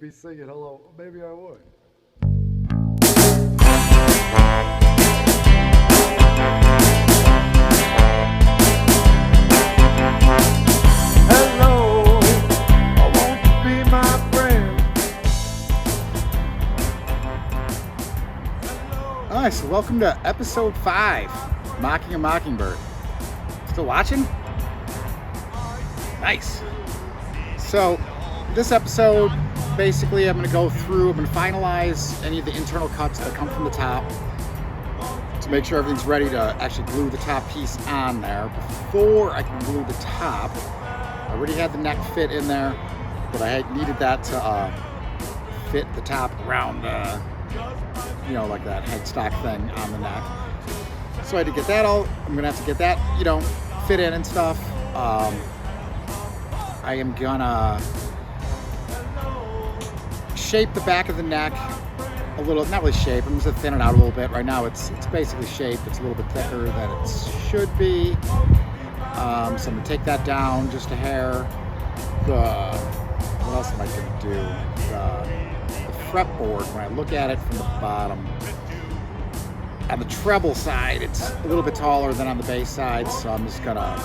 be singing hello. Maybe I would. Hello, I want to be my friend. All right, so welcome to episode 5, Mocking a Mockingbird. Still watching? Nice. So, this episode, basically, I'm going to go through, I'm going to finalize any of the internal cuts that come from the top to make sure everything's ready to actually glue the top piece on there. Before I can glue the top, I already had the neck fit in there, but I needed that to fit the top around, like that headstock thing on the neck. So I had to get that all, I'm going to have to get that, fit in and stuff. I am gonna shape the back of the neck a little, not really shape, I'm just gonna thin it out a little bit. Right now it's basically shaped, it's a little bit thicker than it should be. So I'm gonna take that down just a hair. What else am I gonna do? The fretboard, when I look at it from the bottom, on the treble side, it's a little bit taller than on the bass side, so I'm just gonna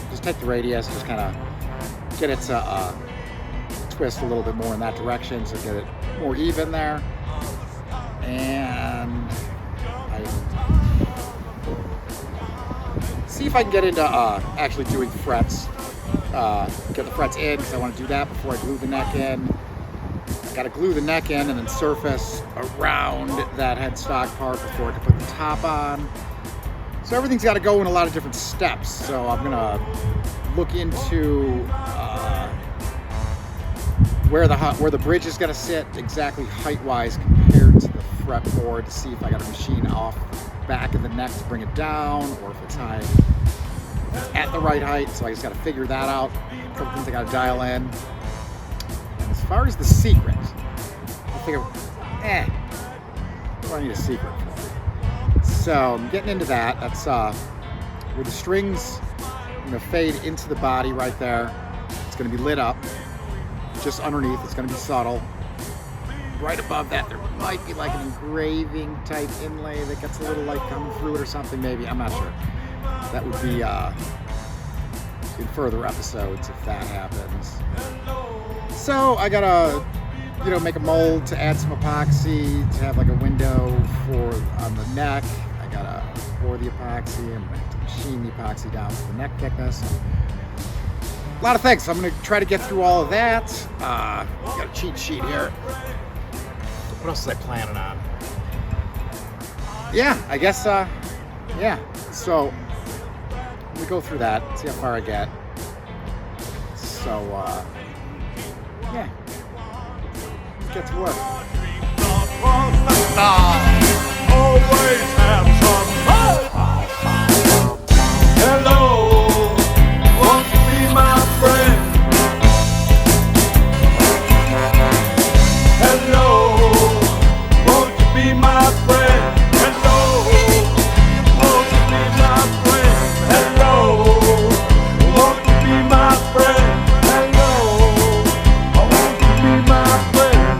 just take the radius, just kind of get it to twist a little bit more in that direction, so get it more even there. And I see if I can get into actually doing frets, get the frets in, because I want to do that before I glue the neck in. I got to glue the neck in and then surface around that headstock part before I can put the top on. So everything's got to go in a lot of different steps. So I'm gonna look into where the bridge is gonna sit exactly height-wise compared to the fretboard, to see if I got to machine off the back of the neck to bring it down, or if it's high, if it's at the right height. So I just got to figure that out. A couple things I got to dial in. And as far as the secret, I figure, what do I need a secret for? So I'm getting into that. That's where the strings, I'm going to fade into the body right there. It's going to be lit up just underneath. It's going to be subtle. Right above that, there might be like an engraving type inlay that gets a little light coming through it or something, maybe. I'm not sure. That would be in further episodes if that happens. So I got to make a mold to add some epoxy to have like a window on the neck. I gotta pour the epoxy. I'm gonna have to machine the epoxy down to the neck thickness. A lot of things. So I'm gonna try to get through all of that. Got a cheat sheet here. What else was I planning on? Yeah, I guess. Yeah. So let me go through that. See how far I get. So yeah. Get to work. Always have some fun. Hello, want to be my friend. Hello, want to be my friend. Hello, want to be my friend. Hello, want to be my friend. Hello, I want to be my friend.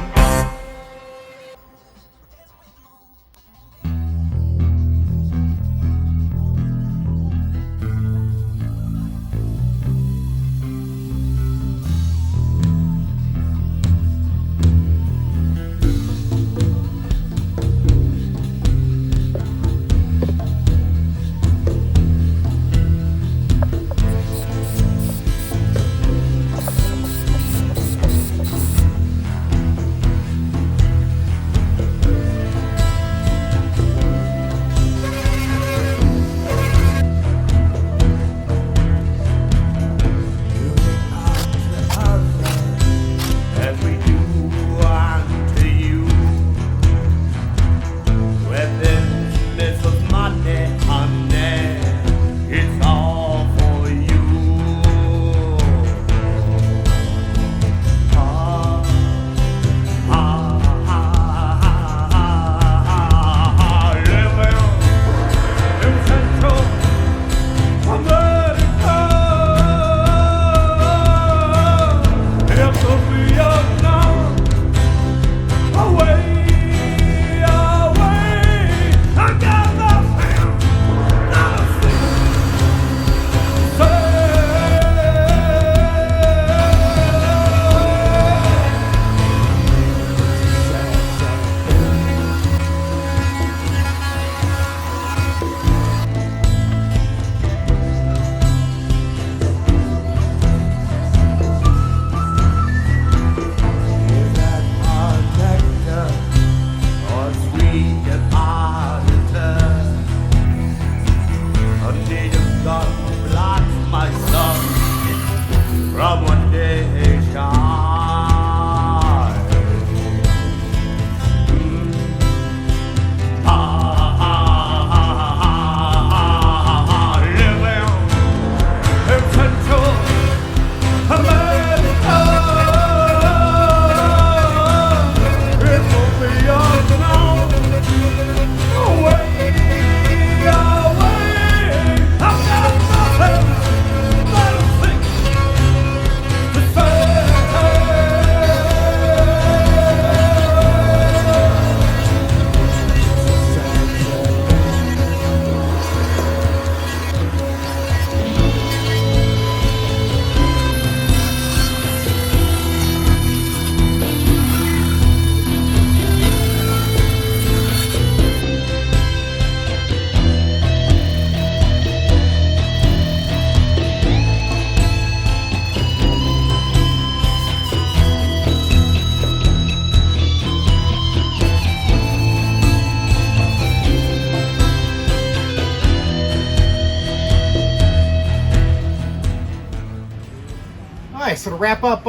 So to wrap up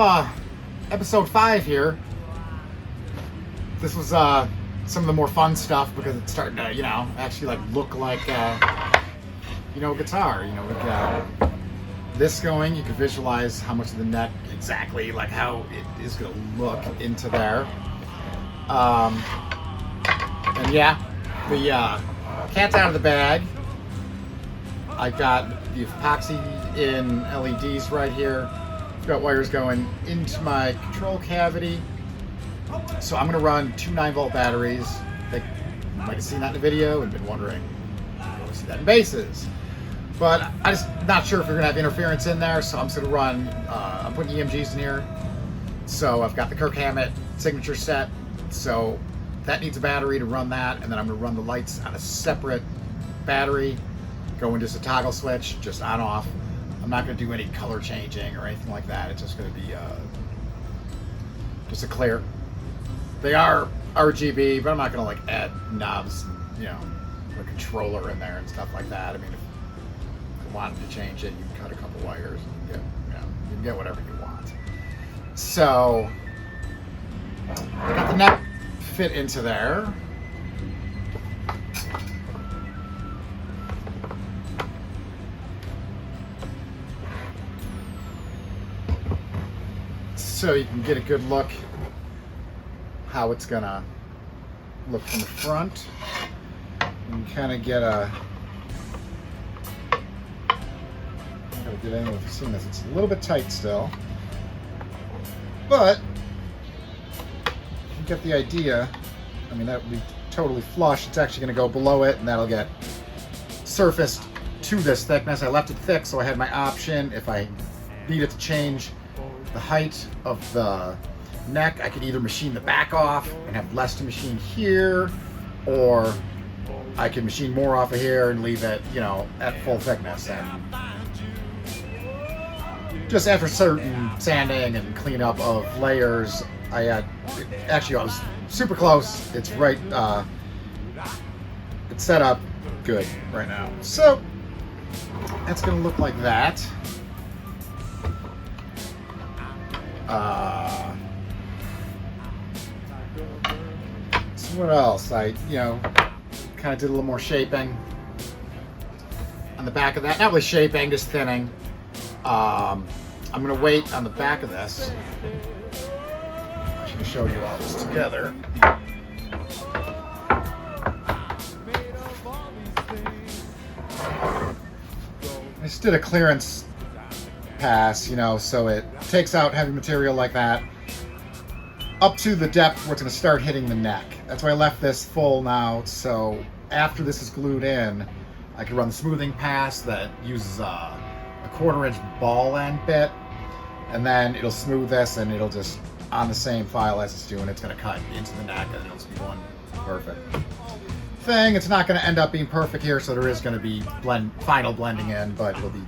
episode 5 here, this was some of the more fun stuff because it's starting to, you know, actually like look like, you know, a guitar. You know, we've got this going. You can visualize how much of the neck exactly, like how it is going to look into there. And yeah, the cat's out of the bag. I got the epoxy in LEDs right here. I've got wires going into my control cavity. So I'm going to run 2 9-volt batteries. I think you might have seen that in the video and been wondering, you want to see that in bases. But I'm just not sure if you're going to have interference in there, so I'm just going to run, I'm putting EMGs in here. So I've got the Kirk Hammett signature set, so that needs a battery to run that, and then I'm going to run the lights on a separate battery, go into just a toggle switch, just on off. I'm not going to do any color changing or anything like that. It's just going to be just a clear. They are RGB, but I'm not going to like add knobs, you know, a controller in there and stuff like that. I mean, if you wanted to change it, you can cut a couple wires and you can get whatever you want. So I got the neck fit into there. So you can get a good look how it's gonna look from the front. And kind of get a, I gotta get in with seeing this. It's a little bit tight still, but you get the idea. I mean, that would be totally flush. It's actually gonna go below it, and that'll get surfaced to this thickness. I left it thick, so I had my option. If I needed to change the height of the neck, I could either machine the back off and have less to machine here, or I can machine more off of here and leave it, you know, at full thickness. And just after certain sanding and cleanup of layers, I was super close. It's right, it's set up good right now. So that's gonna look like that. So what else? I, you know, kind of did a little more shaping on the back of that. Not really shaping, just thinning. I'm going to wait on the back of this. I should show you all this together. I just did a clearance pass, you know, so it takes out heavy material like that up to the depth where it's going to start hitting the neck. That's why I left this full now, so after this is glued in, I can run the smoothing pass that uses a 1/4-inch ball end bit, and then it'll smooth this, and it'll just, on the same file as it's doing, it's going to cut into the neck, and it'll just be one perfect thing. It's not going to end up being perfect here, so there is going to be final blending in, but it'll be,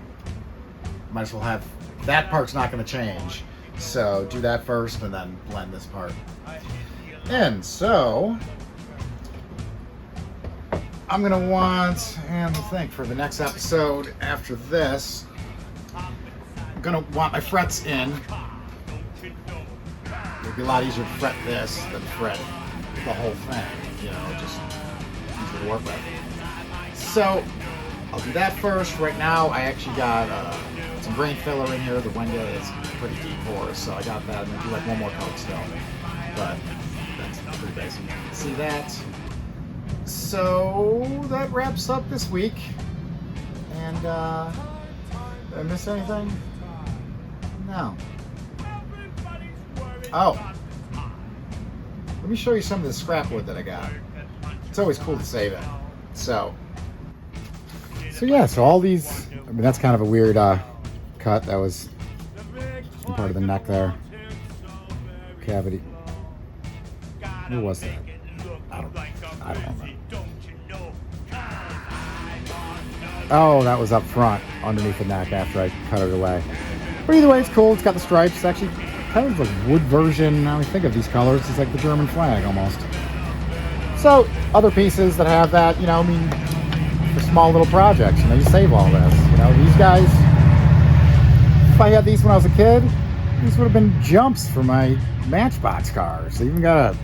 might as well have, that part's not going to change. So do that first and then blend this part in. So I'm going to want, and I think for the next episode after this, I'm going to want my frets in. It'll be a lot easier to fret this than fret the whole thing, you know, just easier to work with. So I'll do that first. Right now I actually got some grain filler in here. The Wenge is pretty deep porous, so I got that. I'm gonna do like one more coat still, but that's pretty basic. See that? So that wraps up this week. And did I miss anything? No. Oh, let me show you some of the scrap wood that I got. It's always cool to save it. So yeah, so all these, I mean, that's kind of a weird cut. That was part of the neck there. Cavity. Where was that? I don't know. Oh, that was up front underneath the neck after I cut it away. But either way, it's cool. It's got the stripes. It's actually kind of like a wood version. Now I think of these colors, it's like the German flag almost. So other pieces that have that, you know, I mean, for small little projects, you know, you save all this. You know, these guys, if I had these when I was a kid, These would have been jumps for my Matchbox cars. They even got a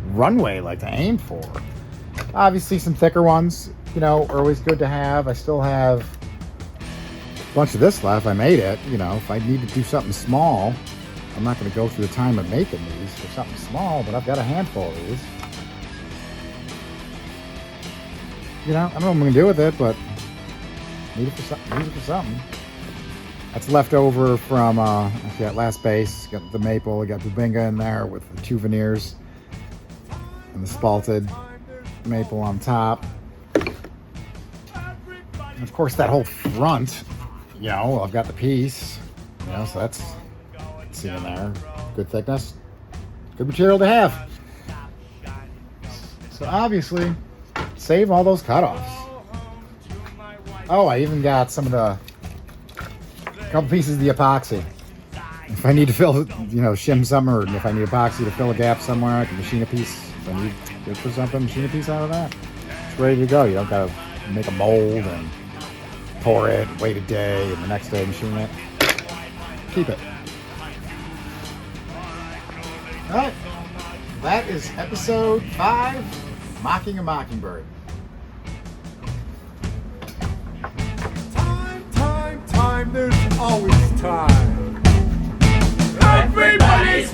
runway like to aim for. Obviously some thicker ones, you know, are always good to have. I still have a bunch of this left. I made it, you know, if I need to do something small, I'm not going to go through the time of making these for something small, but I've got a handful of these. You know, I don't know what I'm going to do with it, but need it for something. That's left over from actually that last base. Got the maple, I got Bubinga in there with the 2 veneers and the spalted maple on top. And of course that whole front, you know, I've got the piece, you know, so that's in there. Good thickness, good material to have. So obviously, save all those cutoffs. Oh, I even got some of the couple pieces of the epoxy. If I need to fill, you know, shim something, or if I need epoxy to fill a gap somewhere, I can machine a piece. If I need to put something, machine a piece out of that. It's ready to go. You don't gotta make a mold and pour it, wait a day, and the next day machine it. Keep it. All right, that is episode 5, Mocking a Mockingbird. Time, there's always time. Everybody's